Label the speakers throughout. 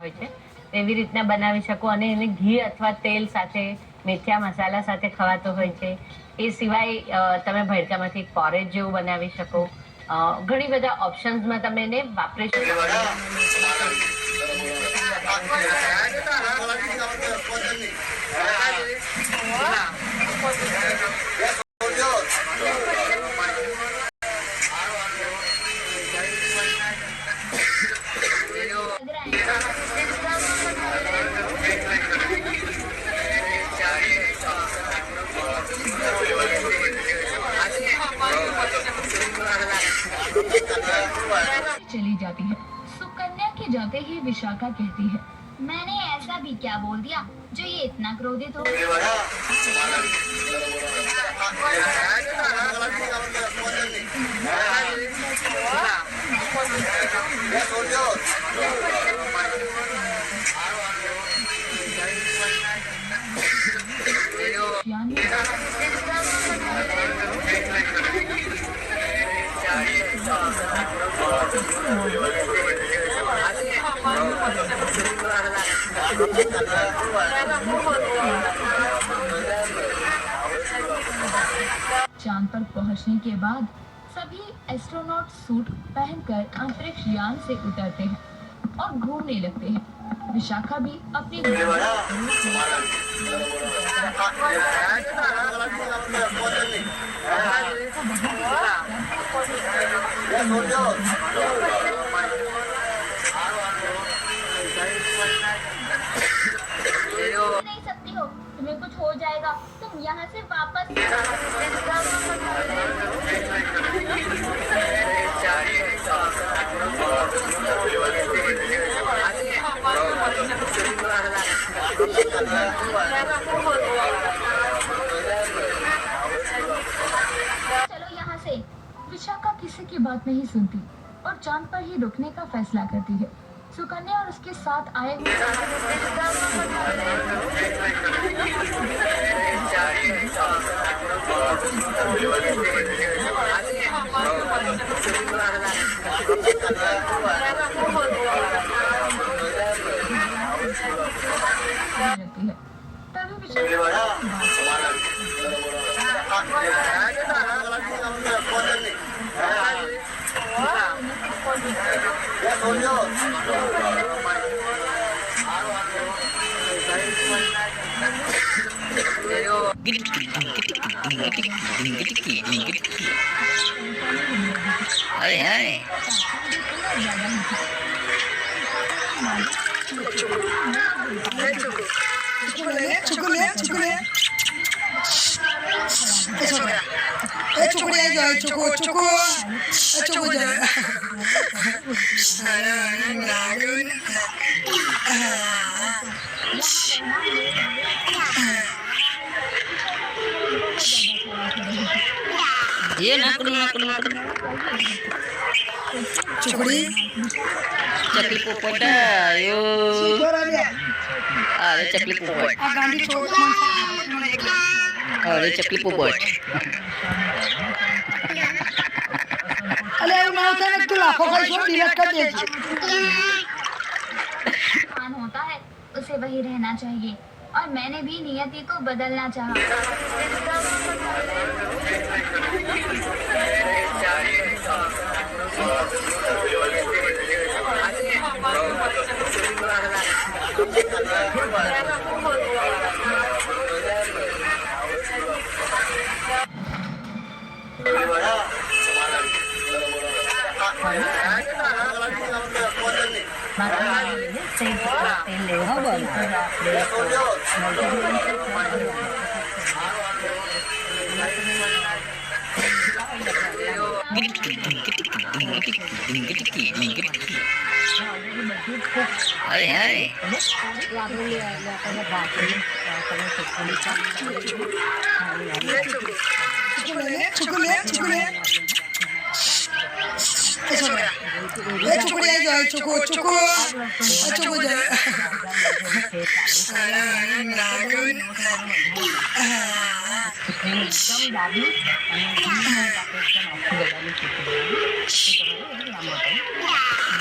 Speaker 1: હોય છે એવી રીતના બનાવી શકો અને એને ઘી અથવા તેલ સાથે મેથિયા મસાલા સાથે ખવાતો હોય છે। એ સિવાય તમે ભડકામાંથી પોરેજ જેવું બનાવી શકો। ઘણી બધા ઓપ્શન્સમાં તમે એને વાપરી શકો।
Speaker 2: चली जाती है। सुकन्या के जाते ही विशाखा कहती है,
Speaker 3: मैंने ऐसा भी क्या बोल दिया जो ये इतना क्रोधित हो।
Speaker 2: चांद पर पहुंचने के बाद सभी एस्ट्रोनॉट सूट पहनकर अंतरिक्ष यान से उतरते हैं और घूमने लगते हैं। विशाखा भी अपनी
Speaker 3: नहीं सकती हो, तुम्हें कुछ हो जाएगा, तुम यहाँ से वापस। चलो यहाँ से।
Speaker 2: विशाखा किसी की बात नहीं सुनती और चांद पर ही रुकने का फैसला करती है। सुकन्या और उसके साथ आए हुए रहती है। तभी
Speaker 4: अरे हाय ये नाकड़ चुकड़ी चकली पोपट यो अरे चकली पोपट अरे चकली पोपट
Speaker 5: अरे ना होता है तो लाखों का शो डिलीट कर दीजिए।
Speaker 3: मान होता है उसे वही रहना चाहिए और मैंने भी नियति को बदलना चाहा।
Speaker 4: अरे हाय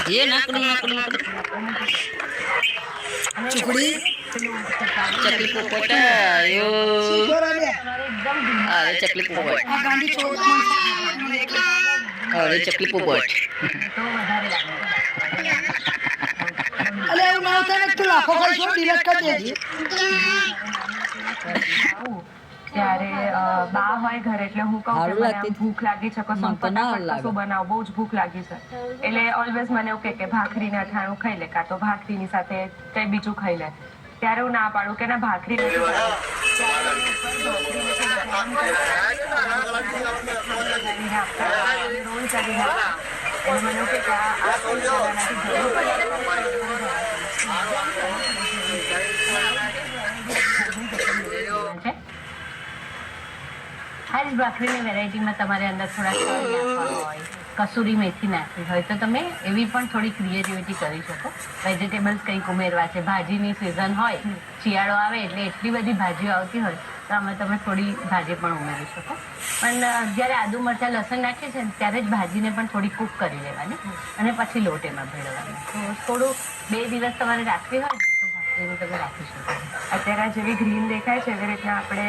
Speaker 4: ये नाकड़
Speaker 5: ચૂકડી
Speaker 4: ચકલી પોપટ આયો
Speaker 5: બરાબર
Speaker 1: તમારે એકદમ ધીમું
Speaker 4: અરે ચકલી પોપટ
Speaker 5: આ ગાંડી છોડ
Speaker 4: અરે ચકલી પોપટ
Speaker 1: તો વધારે લાગે.
Speaker 5: અલે એવું ના થાય ને તું લાફો ખાઈશો ડિલેટ કરી દેજે
Speaker 6: આવું ત્યારે બા હોય ઘરે એટલે હું કહું કે મને આમ ભૂખ લાગી છે કશું ફટાફટ કશું બનાવ બહુ જ ભૂખ લાગી છે એટલે ઓલવેઝ મને એવું કહે કે ભાખરી ને અથાણું ખાઈ લે કાં તો ભાખરીની સાથે કંઈ બીજું ખાઈ લે ત્યારે હું ના પાડું કે ના ભાખરી નથી બનાવવી. કરીને આપતા રોલ કરીને આપતા. એટલે મને એવું કહે કે આ કોઈ બનાવવાથી જરૂર
Speaker 1: છે. આ જ ભાખરીની વેરાયટીમાં તમારે અંદર થોડા તલ નાખવા હોય, કસૂરી મેથી નાખવી હોય તો તમે એવી પણ થોડી ક્રિએટિવિટી કરી શકો. વેજીટેબલ્સ કંઈક ઉમેરવા છે, ભાજીની સિઝન હોય, શિયાળો આવે એટલે એટલી બધી ભાજીઓ આવતી હોય તો આમાં તમે થોડી ભાજી પણ ઉમેરી શકો. પણ જ્યારે આદુ મરચાં લસણ નાખીએ છીએ ને ત્યારે જ ભાજીને પણ થોડી કૂક કરી લેવાની અને પછી લોટ એમાં ભેળવવાનો. તો થોડું 2 દિવસ તમારે રાખવી હોય ને તો ભાખરીને તમે રાખી શકો.
Speaker 6: અત્યારે જેવી ગ્રીન દેખાય છે એવી રીતના આપણે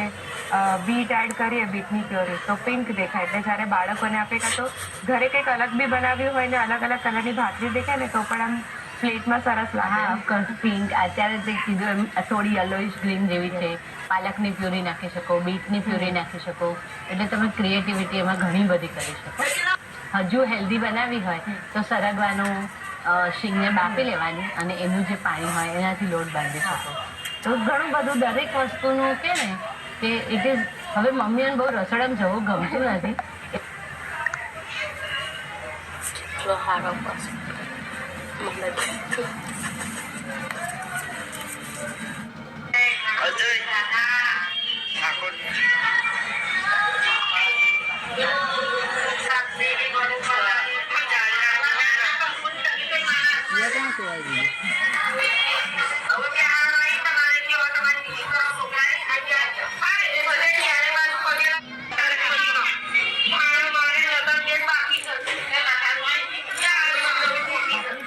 Speaker 6: બીટ એડ કરીએ, બીટની પ્યોરી તો પિંક દેખાય. એટલે જ્યારે બાળકોને આપે કાં તો ઘરે કંઈક અલગ બી બનાવ્યું હોય ને અલગ અલગ કલરની ભાખરી દેખાય ને તો પણ આમ પ્લેટમાં સરસ લાગે.
Speaker 1: હા ઓફકોર્સ પિંક અત્યારે જે કીધું એમ થોડી યલોઇશ ગ્રીન જેવી છે. પાલકની પ્યુરી નાખી શકો, બીટની પ્યુરી નાખી શકો. એટલે તમે ક્રિએટિવિટી એમાં ઘણી બધી કરી શકો. હજુ હેલ્ધી બનાવી હોય તો સરગવાનું શીંગને બાફી લેવાની અને એનું જે પાણી હોય એનાથી લોટ બાંધી શકો. તો ઘણું બધું દરેક વસ્તુનું કે ને કે ઇટ ઇઝ હવે મમ્મીઓને બહુ રસોડામાં જવું ગમતું નથી.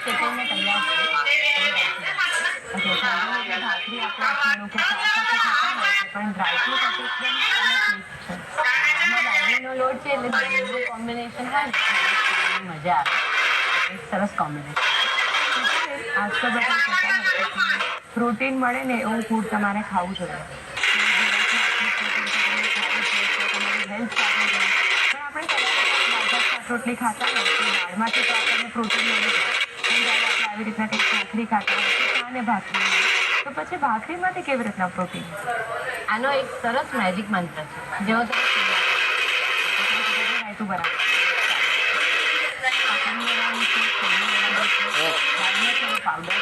Speaker 1: શેકાઈને તૈયાર છે.
Speaker 6: ભાખરી આપણે અથાણું કે શાક સાથે ખાતા હોય છે પણ ડ્રાયફ્રૂટ એકદમ છે.
Speaker 1: બાજરીનો લોટ છે એટલે બંનેનું કોમ્બિનેશન હોય ને એટલે મજા આવે. એક સરસ કોમ્બિનેશન.
Speaker 6: આજકાલ બધા કહેતા હોય છે કે પ્રોટીન મળે ને એવું ફૂડ તમારે ખાવું જોઈએ. તમારી હેલ્થ સારી રહે. પણ આપણે દાળ શાક રોટલી ખાતા હોય તો દાળમાંથી તો આપણને પ્રોટીન મળી જાય. પણ જ્યારે આપણે આવી રીતના કંઈક ભાખરી ખાતા હોય તો ચા ને ભાખરી હોય તો પછી ભાખરીમાંથી કેવી રીતના પ્રોટીન?
Speaker 1: આનો એક સરસ મેજિક મંત્ર છે. જેવો તમે
Speaker 6: રાયતું બરાબર.
Speaker 1: પાવડર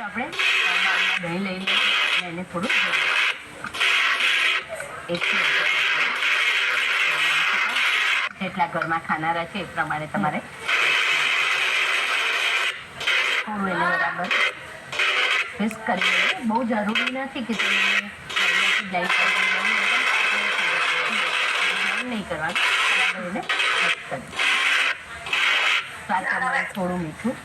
Speaker 1: આપણે દહીં લઈ લઈએ અને એને થોડું જેટલા ઘરમાં ખાનારા છે એ પ્રમાણે તમારે થોડું એને બરાબર મિક્સ કરી લઈએ. બહુ જરૂરી નથી કે તમે નહીં કરવાનું. બરાબર એને મિક્સ કરી સ્વાદ પ્રમાણે થોડું મીઠું.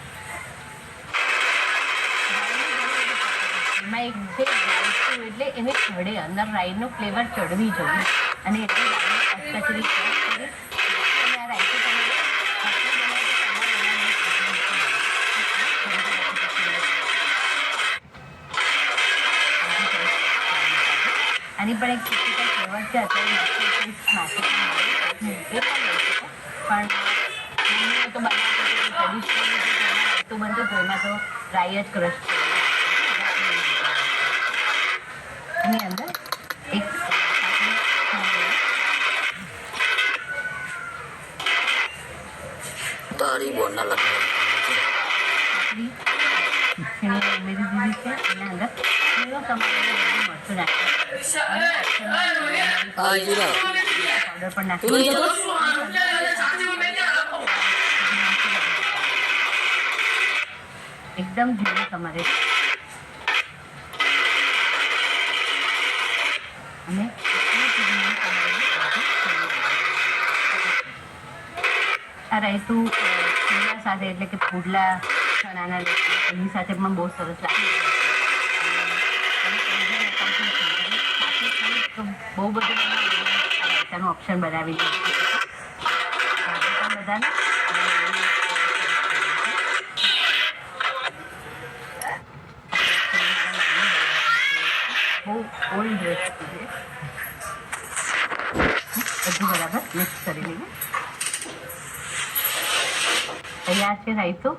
Speaker 1: એમાં એક છે રાઈતું એટલે એને ચડે અંદર રાઈનો ફ્લેવર ચડવી જોઈએ અને એટલી રાઈને કચકચરી ક્રશ કરી અને આ રાઈતું તમારે આની પણ એક ટિપિકલ ફ્લેવર છે. અત્યારે એ પણ લઈ શકો પણ મમ્મીઓ તો બનાવતી ટ્રેડિશનલ રાઈતું બનતું તો એમાં તો રાઈ જ ક્રશ છે. એની અંદર એક
Speaker 4: તારી બોલના લગાવ
Speaker 1: ઉમેરી દીધી છે. એના અંદર લીલો ટમાટર મરચું નાખ્યું, પાવડર પણ નાખ્યું. એકદમ ધીરું તમારે અને આ રાયતું ચૂલા સાથે સાથે એટલે કે પુડલા ચણાના લોટ એની સાથે પણ બહુ સરસ લાગે બહુ બધું રાયતાનું ઓપ્શન બનાવી દીધું બધાને બહુ ઓલ્ડ રેસીપી છે બધું બરાબર મિક્સ કરી લઈએ તૈયાર છે રાયતું